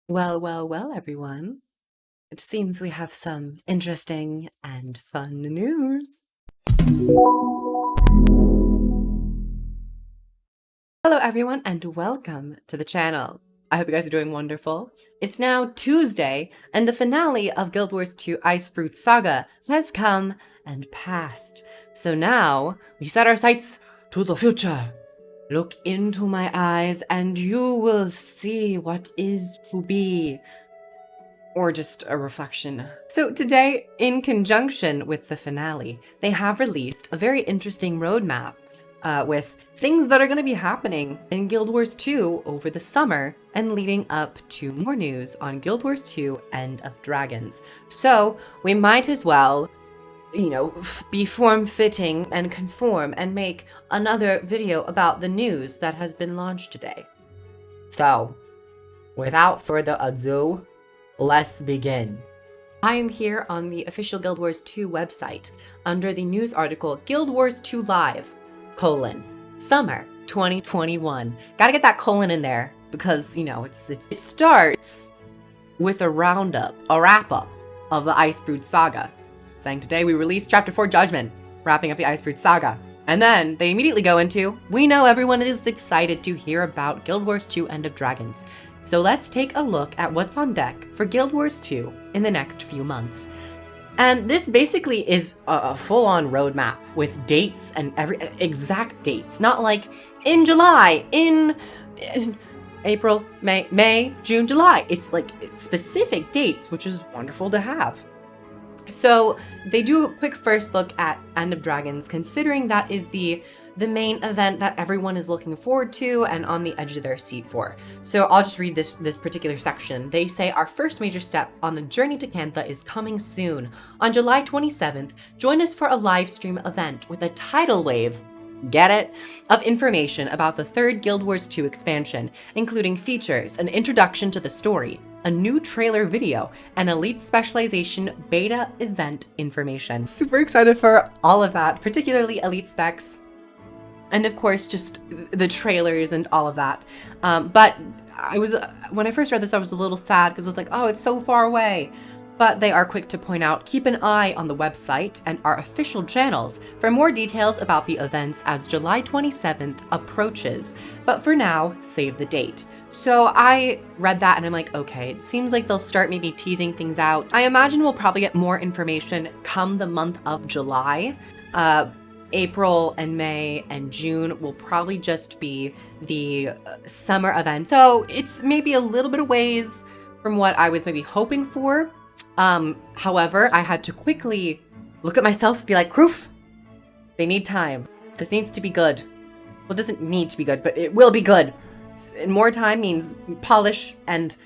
Well, well, well, everyone. It seems we have some interesting and fun news. Hello, everyone, and welcome to the channel. I hope you guys are doing wonderful. It's now Tuesday, and the finale of Guild Wars 2 Ice Fruit Saga has come and passed. So now we set our sights to the future. Look into my eyes, and you will see what is to be. Or just a reflection. So today, in conjunction with the finale, they have released a very interesting roadmap with things that are going to be happening in Guild Wars 2 over the summer and leading up to more news on Guild Wars 2 End of Dragons. So we might as well, be form-fitting and conform and make another video about the news that has been launched today. So, without further ado, let's begin. I am here on the official Guild Wars 2 website under the news article Guild Wars 2 Live, Summer 2021. Gotta get that colon in there because, it starts with a roundup, a wrap-up of the Icebrood Saga, saying today we released Chapter 4 Judgment, wrapping up the Icebrood Saga. And then they immediately go into, we know everyone is excited to hear about Guild Wars 2 End of Dragons. So let's take a look at what's on deck for Guild Wars 2 in the next few months. And this basically is a full-on roadmap with dates and exact dates, not like in July, in April, May, June, July. It's like specific dates, which is wonderful to have. So they do a quick first look at End of Dragons, considering that is the main event that everyone is looking forward to and on the edge of their seat for. So I'll just read this particular section. They say our first major step on the journey to Cantha is coming soon. On July 27th, join us for a live stream event with a tidal wave, get it, of information about the third Guild Wars 2 expansion, including features, an introduction to the story, a new trailer video, and Elite Specialization beta event information. Super excited for all of that, particularly Elite Specs. And of course, just the trailers and all of that. But when I first read this, I was a little sad because I was like, oh, it's so far away. But they are quick to point out, keep an eye on the website and our official channels for more details about the events as July 27th approaches. But for now, save the date. So I read that and I'm like, okay, it seems like they'll start maybe teasing things out. I imagine we'll probably get more information come the month of July. April and May and June will probably just be the summer event. So it's maybe a little bit of ways from what I was maybe hoping for. However, I had to quickly look at myself and be like, Kroof, they need time. This needs to be good. Well, it doesn't need to be good, but it will be good. And more time means polish and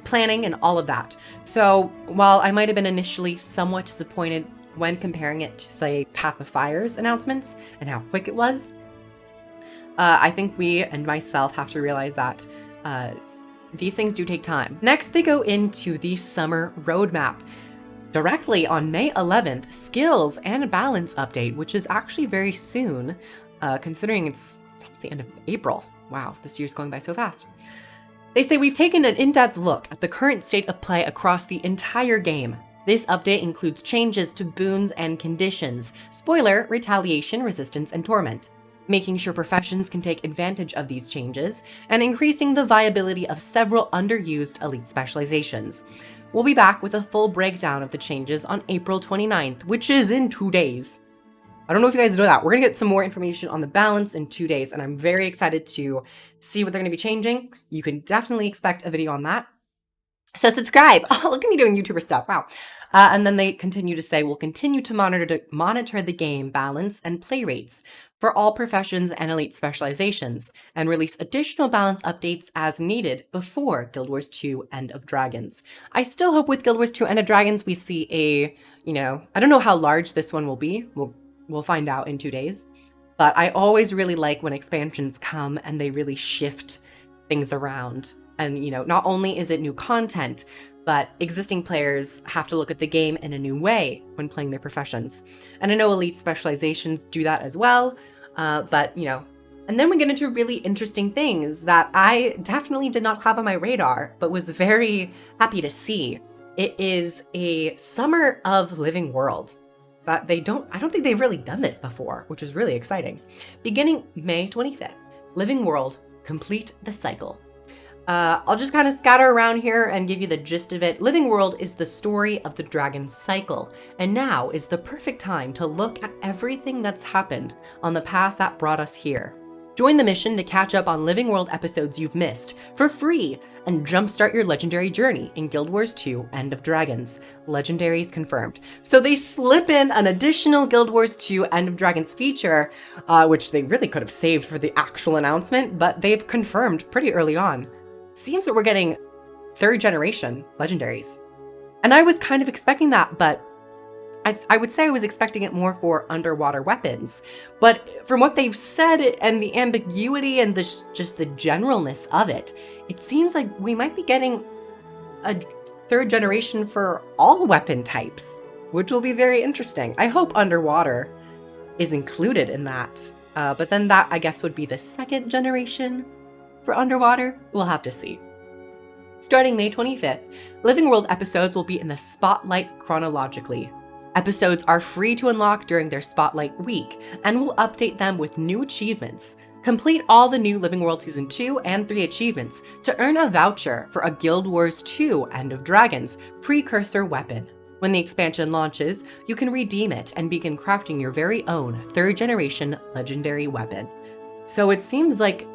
planning and all of that. So while I might have been initially somewhat disappointed when comparing it to, say, Path of Fire's announcements and how quick it was, I think we and myself have to realize that these things do take time. Next, they go into the summer roadmap. Directly on May 11th, skills and balance update, which is actually very soon, considering it's almost the end of April. Wow, this year's going by so fast. They say we've taken an in-depth look at the current state of play across the entire game. This update includes changes to boons and conditions, spoiler, retaliation, resistance, and torment, making sure professions can take advantage of these changes, and increasing the viability of several underused elite specializations. We'll be back with a full breakdown of the changes on April 29th, which is in 2 days. I don't know if you guys know that. We're gonna get some more information on the balance in 2 days, and I'm very excited to see what they're gonna be changing. You can definitely expect a video on that. So subscribe. Oh, look at me doing YouTuber stuff. Wow. And then they continue to say, we'll continue to monitor the game balance and play rates for all professions and elite specializations, and release additional balance updates as needed before Guild Wars 2 End of Dragons. I still hope with Guild Wars 2 End of Dragons we see a, I don't know how large this one will be. We'll find out in 2 days. But I always really like when expansions come and they really shift things around. And, not only is it new content, but existing players have to look at the game in a new way when playing their professions. And I know elite specializations do that as well, but, And then we get into really interesting things that I definitely did not have on my radar, but was very happy to see. It is a Summer of Living World that I don't think they've really done this before, which is really exciting. Beginning May 25th, Living World, complete the cycle. I'll just kind of scatter around here and give you the gist of it. Living World is the story of the dragon cycle, and now is the perfect time to look at everything that's happened on the path that brought us here. Join the mission to catch up on Living World episodes you've missed for free and jumpstart your legendary journey in Guild Wars 2 End of Dragons. Legendaries confirmed. So they slip in an additional Guild Wars 2 End of Dragons feature, which they really could have saved for the actual announcement, but they've confirmed pretty early on. Seems that we're getting 3rd generation legendaries. And I was kind of expecting that, but I would say I was expecting it more for underwater weapons. But from what they've said and the ambiguity and just the generalness of it, it seems like we might be getting a 3rd generation for all weapon types, which will be very interesting. I hope underwater is included in that. But then that, I guess, would be the 2nd generation for underwater. We'll have to see. Starting May 25th, Living World episodes will be in the Spotlight chronologically. Episodes are free to unlock during their Spotlight week, and we'll update them with new achievements. Complete all the new Living World Season 2 and 3 achievements to earn a voucher for a Guild Wars 2 End of Dragons precursor weapon. When the expansion launches, you can redeem it and begin crafting your very own 3rd generation legendary weapon. So it seems like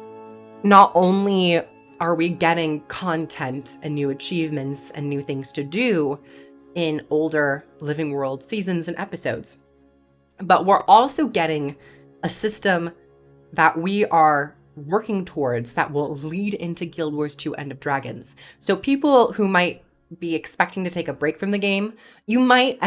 not only are we getting content and new achievements and new things to do in older Living World seasons and episodes, but we're also getting a system that we are working towards that will lead into Guild Wars 2 End of Dragons. So people who might be expecting to take a break from the game, you might,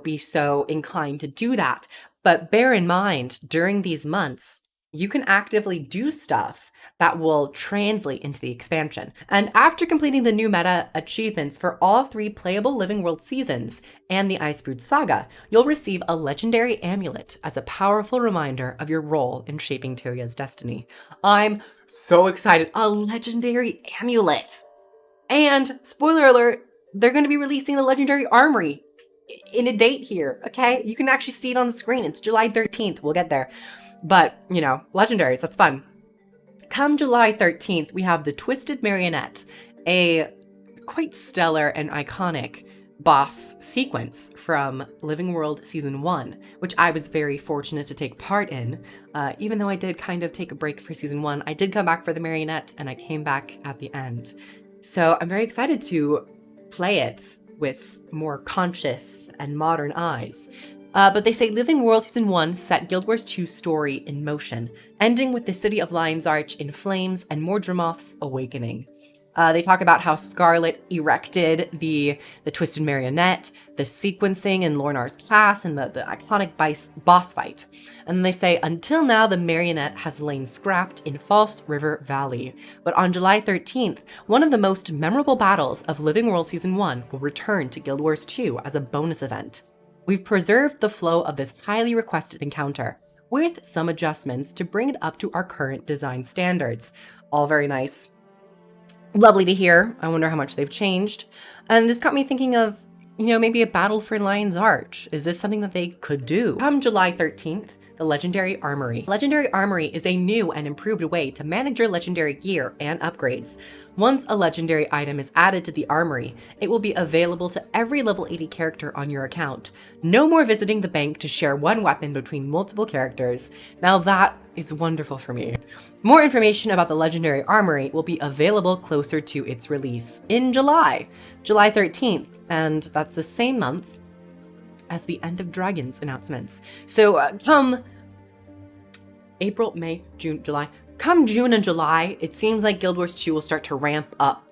be so inclined to do that. But bear in mind, during these months, you can actively do stuff that will translate into the expansion. And after completing the new meta achievements for all 3 playable Living World seasons and the Icebrood Saga, you'll receive a legendary amulet as a powerful reminder of your role in shaping Tyria's destiny. I'm so excited. A legendary amulet. And spoiler alert, they're going to be releasing the legendary Armory in a date here, okay? You can actually see it on the screen. It's July 13th. We'll get there. But, legendaries, that's fun. Come July 13th, we have the Twisted Marionette, a quite stellar and iconic boss sequence from Living World Season 1, which I was very fortunate to take part in. Even though I did kind of take a break for Season 1, I did come back for the Marionette, and I came back at the end. So I'm very excited to play it with more conscious and modern eyes. But they say Living World Season 1 set Guild Wars 2 story in motion, ending with the city of Lion's Arch in flames and Mordremoth's awakening. They talk about how Scarlet erected the Twisted Marionette, the sequencing in Lornar's Pass, and the iconic boss fight. And then they say, until now, the Marionette has lain scrapped in False River Valley. But on July 13th, one of the most memorable battles of Living World Season 1 will return to Guild Wars 2 as a bonus event. We've preserved the flow of this highly requested encounter, with some adjustments to bring it up to our current design standards. All very nice. Lovely to hear. I wonder how much they've changed. And this got me thinking of, maybe a battle for Lion's Arch. Is this something that they could do? Come July 13th, the Legendary Armory. Legendary Armory is a new and improved way to manage your legendary gear and upgrades. Once a legendary item is added to the Armory, it will be available to every level 80 character on your account. No more visiting the bank to share one weapon between multiple characters. Now that is wonderful for me. More information about the Legendary Armory will be available closer to its release in July 13th, and that's the same month as the End of Dragons announcements. So come April, May, June, July. Come June and July, it seems like Guild Wars 2 will start to ramp up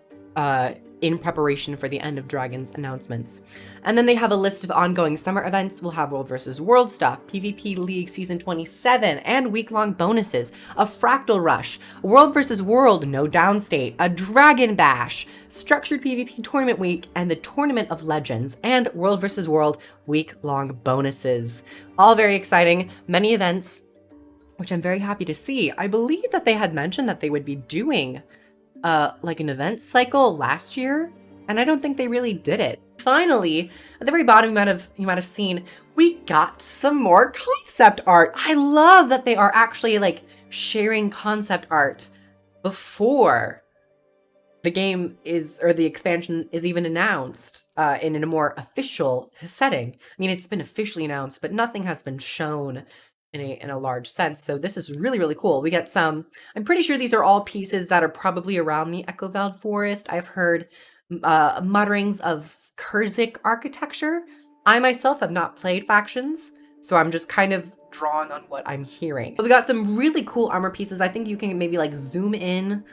in preparation for the End of Dragons announcements. And then they have a list of ongoing summer events. We'll have World vs. World stuff, PvP League Season 27, and week-long bonuses, a Fractal Rush, World vs. World No Downstate, a Dragon Bash, Structured PvP Tournament Week, and the Tournament of Legends, and World vs. World week-long bonuses. All very exciting. Many events which I'm very happy to see. I believe that they had mentioned that they would be doing like an event cycle last year, and I don't think they really did it. Finally, at the very bottom, you might have seen we got some more concept art. I love that they are actually like sharing concept art before the game is, or the expansion is even announced in a more official setting. I mean, it's been officially announced, but nothing has been shown in a large sense. So this is really, really cool. We get some, I'm pretty sure these are all pieces that are probably around the Echoveld Forest. I've heard mutterings of Kurzik architecture. I myself have not played Factions, so I'm just kind of drawing on what I'm hearing. But we got some really cool armor pieces. I think you can maybe like zoom in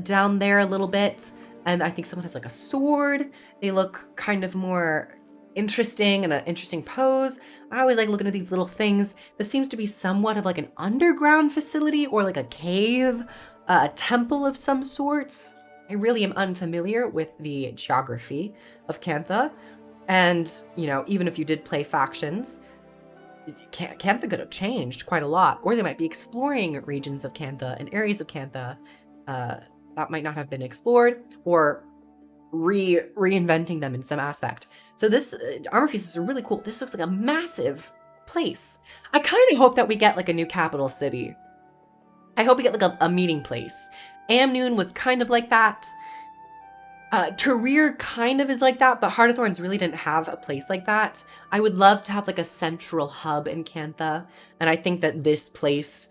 down there a little bit. And I think someone has like a sword. They look kind of more interesting and an interesting pose. I always like looking at these little things. This seems to be somewhat of like an underground facility or like a cave, a temple of some sorts. I really am unfamiliar with the geography of Cantha. And, you know, even if you did play Factions, Cantha could have changed quite a lot. Or they might be exploring regions of Cantha and areas of Cantha that might not have been explored, or reinventing them in some aspect. So this armor pieces are really cool. This looks like a massive place. I kind of hope that we get like a new capital city. I hope we get like a meeting place. Amnoon was kind of like that. Tarir kind of is like that, but Heart of Thorns really didn't have a place like that. I would love to have like a central hub in Cantha, and I think that this place,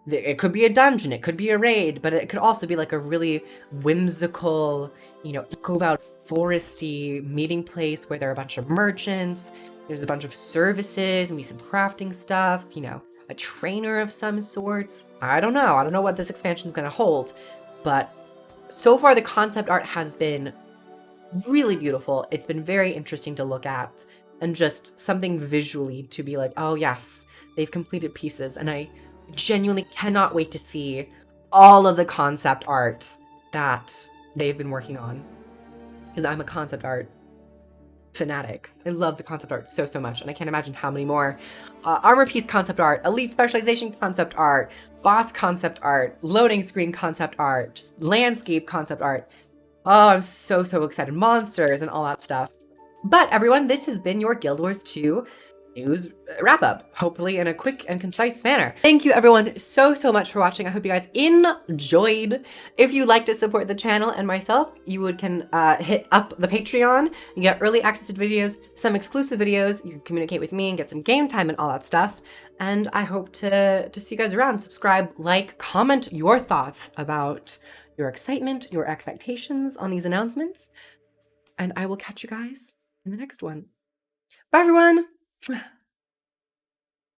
it could be a dungeon, it could be a raid, but it could also be like a really whimsical, you know, Echoveld foresty meeting place where there are a bunch of merchants, there's a bunch of services, maybe some crafting stuff, you know, a trainer of some sorts. I don't know what this expansion is going to hold, but so far the concept art has been really beautiful. It's been very interesting to look at, and just something visually to be like, oh yes, they've completed pieces, and I genuinely cannot wait to see all of the concept art that they've been working on, because I'm a concept art fanatic. I love the concept art so much, and I can't imagine how many more armor piece concept art, elite specialization concept art, boss concept art, loading screen concept art, just landscape concept art. Oh, I'm so excited. Monsters and all that stuff. But everyone, this has been your Guild Wars 2 news wrap up, hopefully in a quick and concise manner. Thank you everyone so much for watching. I hope you guys enjoyed. If you'd like to support the channel and myself, you can hit up the Patreon. You get early access to videos, some exclusive videos. You can communicate with me and get some game time and all that stuff. And I hope to see you guys around. Subscribe, like, comment your thoughts about your excitement, your expectations on these announcements. And I will catch you guys in the next one. Bye everyone.